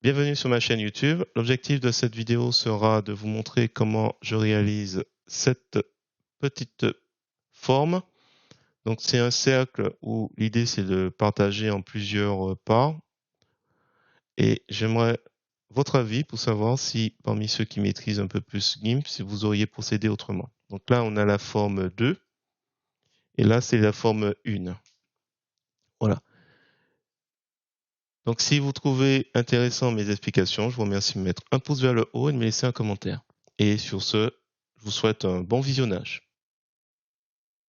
Bienvenue sur ma chaîne YouTube. L'objectif de cette vidéo sera de vous montrer comment je réalise cette petite forme. Donc c'est un cercle où l'idée c'est de partager en plusieurs parts. Et j'aimerais votre avis pour savoir si parmi ceux qui maîtrisent un peu plus GIMP, si vous auriez procédé autrement. Donc là on a la forme 2 et là c'est la forme 1. Voilà. Donc si vous trouvez intéressant mes explications, je vous remercie de mettre un pouce vers le haut et de me laisser un commentaire. Et sur ce, je vous souhaite un bon visionnage.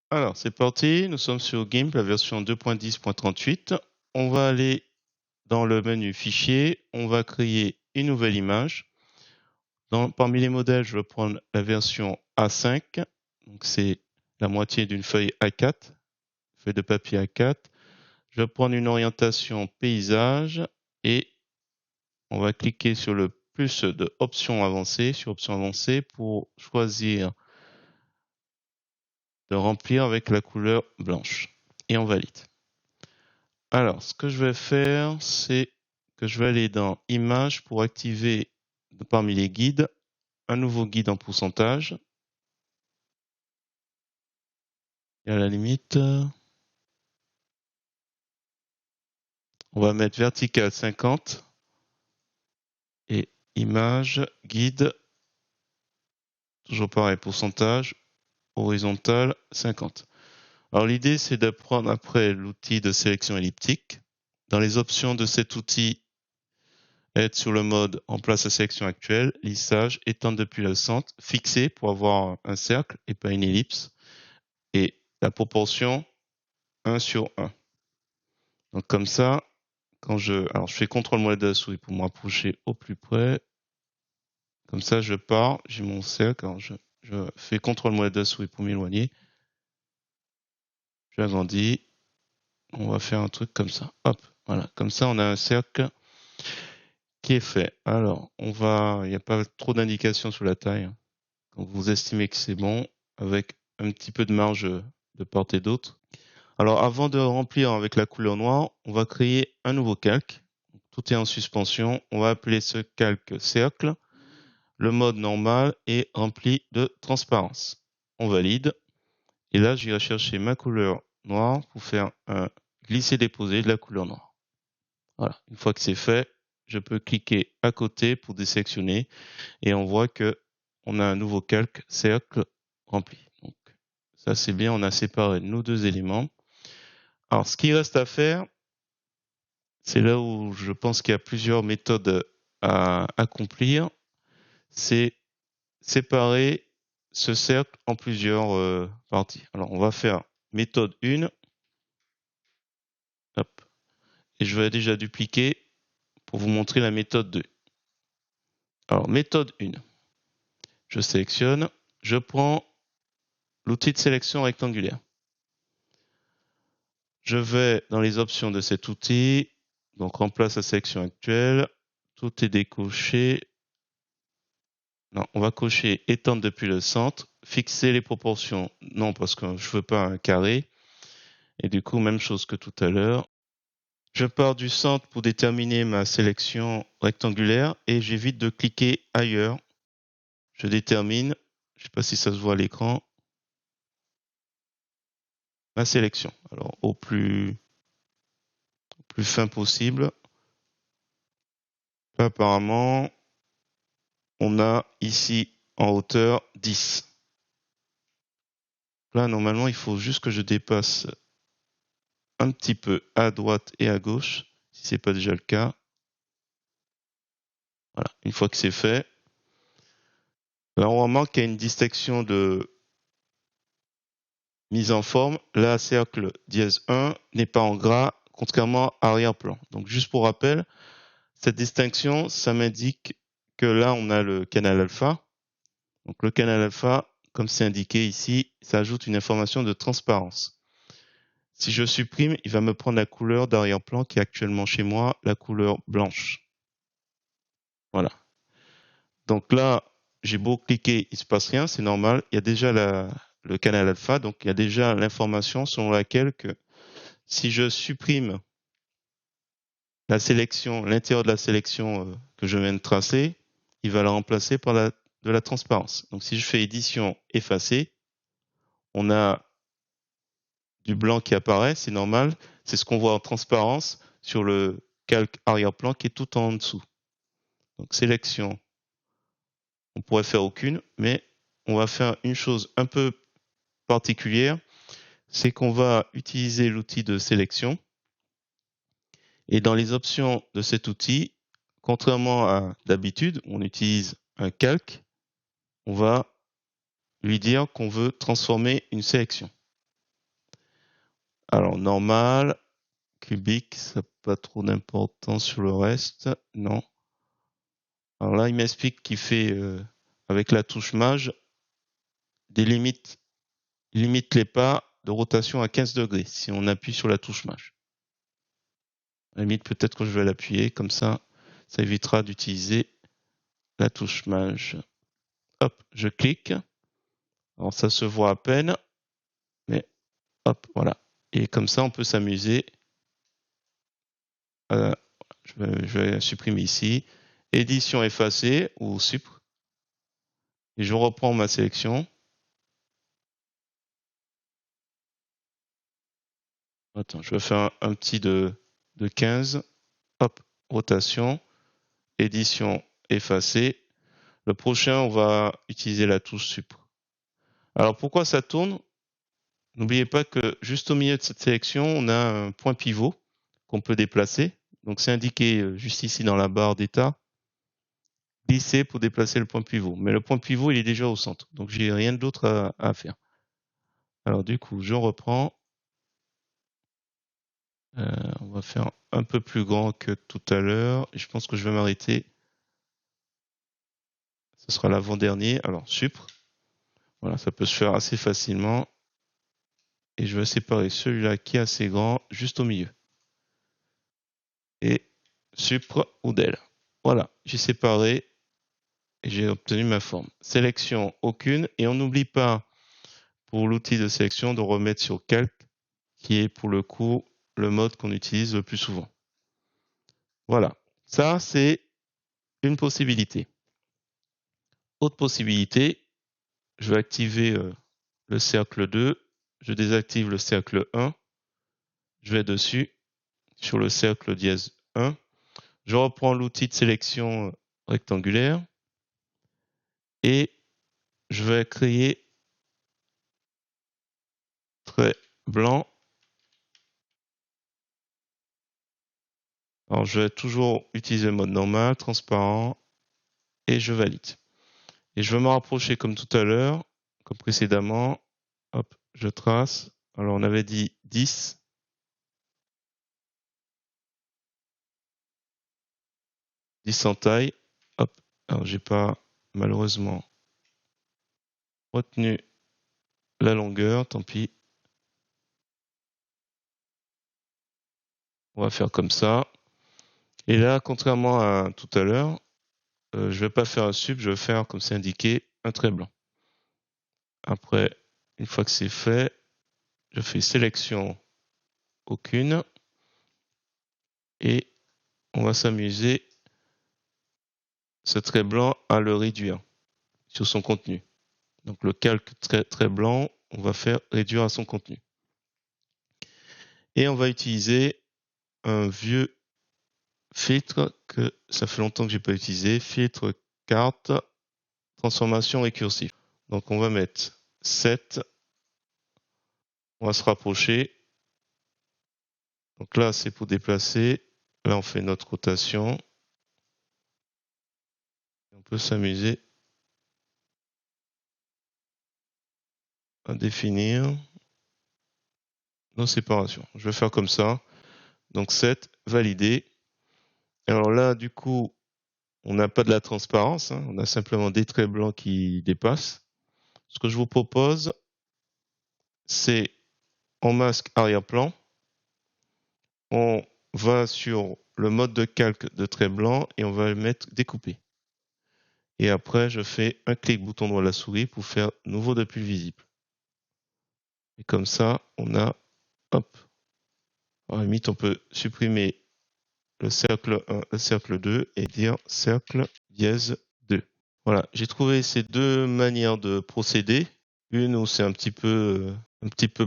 Alors, c'est parti, nous sommes sur GIMP, la version 2.10.38. On va aller dans le menu Fichier, on va créer une nouvelle image. Parmi les modèles, je vais prendre la version A5, donc c'est la moitié d'une feuille A4, feuille de papier A4. Je vais prendre une orientation paysage et on va cliquer sur le plus de options avancées, sur options avancées pour choisir de remplir avec la couleur blanche. Et on valide. Alors, ce que je vais faire, c'est que je vais aller dans Images pour activer parmi les guides un nouveau guide en pourcentage. Et à la limite, on va mettre vertical 50 et Image, guide, toujours pareil, pourcentage, horizontal 50. Alors l'idée, c'est de prendre après l'outil de sélection elliptique. Dans les options de cet outil, être sur le mode en place la sélection actuelle, lissage, étendre depuis le centre, fixer pour avoir un cercle et pas une ellipse, et la proportion 1/1. Donc comme ça, alors je fais CTRL molette de la souris pour me rapprocher au plus près. Comme ça, je pars, j'ai mon cercle, alors je fais CTRL molette de la souris pour m'éloigner. J'agrandis. On va faire un truc comme ça. Hop, voilà. Comme ça, on a un cercle qui est fait. Alors, il n'y a pas trop d'indications sur la taille. Donc, vous estimez que c'est bon, avec un petit peu de marge de part et d'autre. Alors, avant de remplir avec la couleur noire, on va créer un nouveau calque. Tout est en suspension. On va appeler ce calque cercle. Le mode normal est rempli de transparence. On valide. Et là, j'irai chercher ma couleur noire pour faire un glisser-déposer de la couleur noire. Voilà. Une fois que c'est fait, je peux cliquer à côté pour désélectionner et on voit que on a un nouveau calque cercle rempli. Donc, ça c'est bien, on a séparé nos deux éléments. Alors, ce qui reste à faire, c'est là où je pense qu'il y a plusieurs méthodes à accomplir, c'est séparer ce cercle en plusieurs parties. Alors, on va faire méthode 1. Hop. Et je vais déjà dupliquer pour vous montrer la méthode 2. Alors, méthode 1. Je sélectionne, je prends l'outil de sélection rectangulaire. Je vais dans les options de cet outil, donc remplace la sélection actuelle, tout est décoché. Non, on va cocher étendre depuis le centre, fixer les proportions, non parce que je veux pas un carré, et du coup même chose que tout à l'heure. Je pars du centre pour déterminer ma sélection rectangulaire et j'évite de cliquer ailleurs. Je détermine, je ne sais pas si ça se voit à l'écran, ma sélection. Alors au plus fin possible. Là, apparemment, on a ici en hauteur 10. Là, normalement, il faut juste que je dépasse un petit peu à droite et à gauche, si ce n'est pas déjà le cas. Voilà, une fois que c'est fait, là, on remarque qu'il y a une distinction de mise en forme. Là, cercle dièse 1 n'est pas en gras, contrairement à arrière-plan. Donc, juste pour rappel, cette distinction, ça m'indique que là, on a le canal alpha. Donc, le canal alpha, comme c'est indiqué ici, ça ajoute une information de transparence. Si je supprime, il va me prendre la couleur d'arrière-plan qui est actuellement chez moi, la couleur blanche. Voilà. Donc là, j'ai beau cliquer, il ne se passe rien, c'est normal. Il y a déjà le canal alpha, donc il y a déjà l'information selon laquelle que si je supprime la sélection, l'intérieur de la sélection que je viens de tracer, il va la remplacer par de la transparence. Donc si je fais édition effacer, on a du blanc qui apparaît, c'est normal. C'est ce qu'on voit en transparence sur le calque arrière-plan qui est tout en dessous. Donc sélection, on pourrait faire aucune, mais on va faire une chose un peu particulière, c'est qu'on va utiliser l'outil de sélection. Et dans les options de cet outil, contrairement à d'habitude, on utilise un calque, on va lui dire qu'on veut transformer une sélection. Alors normal, cubique, ça n'a pas trop d'importance sur le reste, non. Alors là, il m'explique qu'il fait, avec la touche mage, des limites, il limite les pas de rotation à 15 degrés si on appuie sur la touche mage. À la limite, peut-être que je vais l'appuyer, comme ça évitera d'utiliser la touche mage. Hop, je clique. Alors ça se voit à peine, mais hop, voilà. Et comme ça, on peut s'amuser. Je vais supprimer ici. Édition effacée ou supr. Et je reprends ma sélection. Attends, je vais faire un petit de 15. Hop, rotation. Édition effacée. Le prochain, on va utiliser la touche supr. Alors pourquoi ça tourne? N'oubliez pas que juste au milieu de cette sélection, on a un point pivot qu'on peut déplacer. Donc c'est indiqué juste ici dans la barre d'état. Glisser pour déplacer le point pivot. Mais le point pivot, il est déjà au centre. Donc j'ai rien d'autre à faire. Alors du coup, je reprends. On va faire un peu plus grand que tout à l'heure. Et je pense que je vais m'arrêter. Ce sera l'avant-dernier. Alors, supr. Voilà, ça peut se faire assez facilement. Et je vais séparer celui-là qui est assez grand, juste au milieu. Et supr ou del. Voilà, j'ai séparé et j'ai obtenu ma forme. Sélection, aucune. Et on n'oublie pas, pour l'outil de sélection, de remettre sur calque, qui est pour le coup le mode qu'on utilise le plus souvent. Voilà, ça c'est une possibilité. Autre possibilité, je vais activer le cercle 2, je désactive le cercle 1, je vais dessus, sur le cercle dièse 1, je reprends l'outil de sélection rectangulaire et je vais créer trait blanc. Alors je vais toujours utiliser le mode normal, transparent, et je valide. Et je vais me rapprocher comme tout à l'heure, comme précédemment. Hop, je trace. Alors on avait dit 10. 10 en taille. Hop. Alors j'ai pas malheureusement retenu la longueur, tant pis. On va faire comme ça. Et là, contrairement à tout à l'heure, je vais pas faire un sub, je vais faire, comme c'est indiqué, un trait blanc. Après, une fois que c'est fait, je fais sélection aucune. Et on va s'amuser, ce trait blanc, à le réduire sur son contenu. Donc le calque trait blanc, on va faire réduire à son contenu. Et on va utiliser un vieux filtre que ça fait longtemps que j'ai pas utilisé, filtre carte, transformation récursive. Donc on va mettre 7, on va se rapprocher. Donc là c'est pour déplacer, là on fait notre rotation. On peut s'amuser à définir nos séparations. Je vais faire comme ça. Donc 7, validé. Alors là du coup, on n'a pas de la transparence, hein, on a simplement des traits blancs qui dépassent. Ce que je vous propose, c'est en masque arrière-plan, on va sur le mode de calque de trait blanc et on va le mettre découpé. Et après, je fais un clic bouton droit de la souris pour faire nouveau de pull visible. Et comme ça, on a, hop, à la limite, on peut supprimer le cercle 1, le cercle 2 et dire cercle dièse 2. Voilà, j'ai trouvé ces deux manières de procéder. Une où c'est un petit peu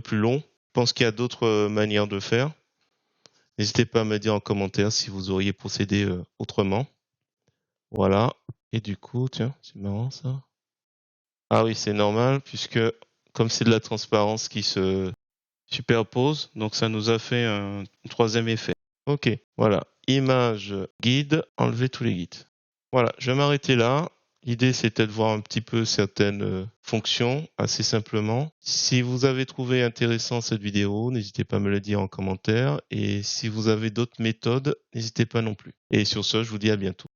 plus long. Je pense qu'il y a d'autres manières de faire. N'hésitez pas à me dire en commentaire si vous auriez procédé autrement. Voilà. Et du coup, tiens, c'est marrant ça. Ah oui, c'est normal puisque comme c'est de la transparence qui se superpose, donc ça nous a fait un troisième effet. Ok, voilà. Image guide, enlever tous les guides. Voilà, je vais m'arrêter là. L'idée, c'était de voir un petit peu certaines fonctions, assez simplement. Si vous avez trouvé intéressant cette vidéo, n'hésitez pas à me le dire en commentaire. Et si vous avez d'autres méthodes, n'hésitez pas non plus. Et sur ce, je vous dis à bientôt.